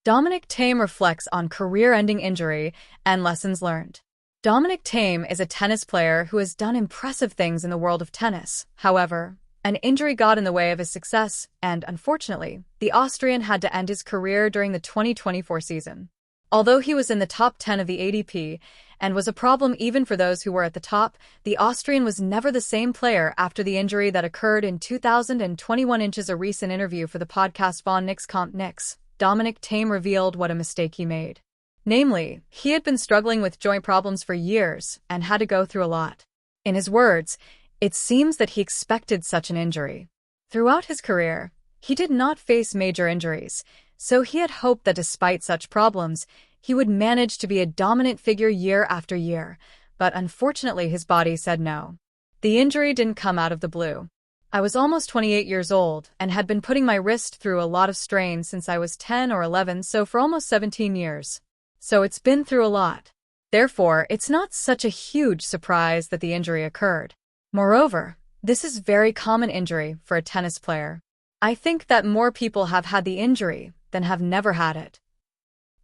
Dominic Thiem reflects on career-ending injury and lessons learned. Dominic Thiem is a tennis player who has done impressive things in the world of tennis. However, an injury got in the way of his success, and unfortunately, the Austrian had to end his career during the 2024 season. Although he was in the top 10 of the ADP and was a problem even for those who were at the top, the Austrian was never the same player after the injury that occurred in 2021. In a recent interview for the podcast Nix Kommt Nix, Dominic Thiem revealed what a mistake he made. Namely, he had been struggling with joint problems for years and had to go through a lot. In his words, it seems that he expected such an injury. Throughout his career, he did not face major injuries, so he had hoped that despite such problems, he would manage to be a dominant figure year after year, but unfortunately his body said no. The injury didn't come out of the blue. I was almost 28 years old and had been putting my wrist through a lot of strain since I was 10 or 11, so for almost 17 years. So it's been through a lot. Therefore, it's not such a huge surprise that the injury occurred. Moreover, this is very common injury for a tennis player. I think that more people have had the injury than have never had it.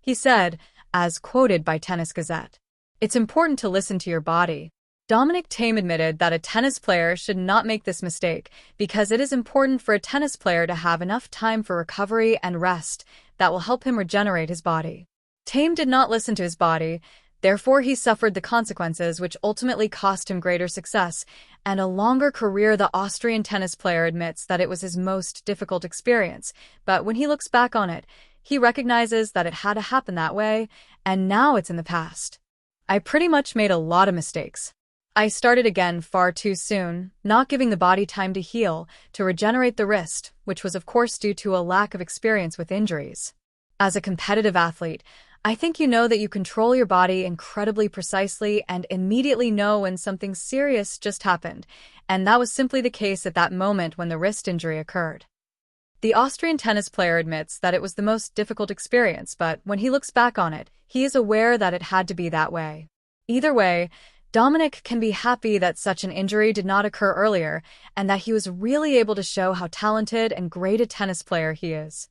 He said, as quoted by Tennis Gazette. It's important to listen to your body. Dominic Thiem admitted that a tennis player should not make this mistake because it is important for a tennis player to have enough time for recovery and rest that will help him regenerate his body. Thiem did not listen to his body, therefore he suffered the consequences, which ultimately cost him greater success and a longer career. The Austrian tennis player admits that it was his most difficult experience, but when he looks back on it, he recognizes that it had to happen that way, and now it's in the past. I pretty much made a lot of mistakes. I started again far too soon, not giving the body time to heal, to regenerate the wrist, which was of course due to a lack of experience with injuries. As a competitive athlete, I think you know that you control your body incredibly precisely and immediately know when something serious just happened, and that was simply the case at that moment when the wrist injury occurred. The Austrian tennis player admits that it was the most difficult experience, but when he looks back on it, he is aware that it had to be that way. Either way, Dominic can be happy that such an injury did not occur earlier and that he was really able to show how talented and great a tennis player he is.